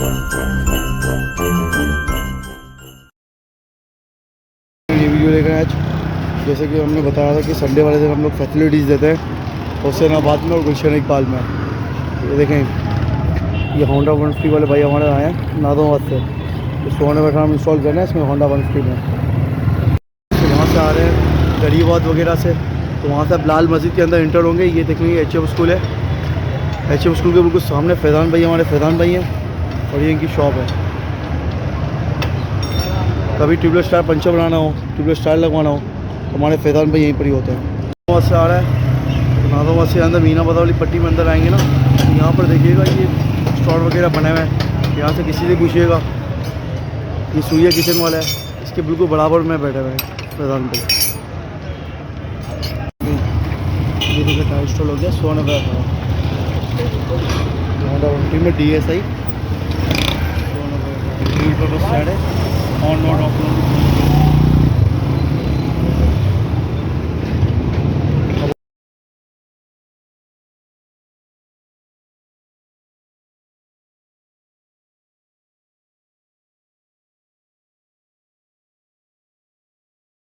ये वीडियो लेकर आज जैसे कि हमने बताया था कि संडे वाले दिन हम लोग फैसिलिटीज़ देते हैं हुसैनाबाद में और गुलशन इकबाल में। ये देखें, ये होंडा 150 वाले भाई हमारे आए हैं नादोबाद से। तो 100 हम इंस्टॉल करना है इसमें होंडा 150 में। तो वहाँ से आ रहे हैं गरीबाबाद वगैरह से, तो वहाँ से आप लाल मस्जिद के अंदर इंटर होंगे। ये देखेंगे HF स्कूल है। HF स्कूल के बिल्कुल सामने फैज़ान भाई, हमारे फैज़ान भाई हैं, और ये इनकी शॉप है। कभी ट्यूबलेस टायर पंचर बनाना हो, ट्यूबलेस टायर लगवाना हो, तो हमारे फैज़ान भाई यहीं पर ही होते हैं। वहाँ से आ रहा है नादोबाद से अंदर मीना बाजार वाली पट्टी में अंदर आएंगे ना, तो यहाँ पर देखिएगा ये स्टॉल वगैरह बने हुए हैं। यहाँ से किसी से पूछिएगा, ये सूर्या किचन वाला है, इसके बिल्कुल बराबर में बैठे हुए हैं फैज़ान भाई। ये देखिए टायर स्टॉल हो गया 100 होंडा 150 में DSI 100 है। On road of road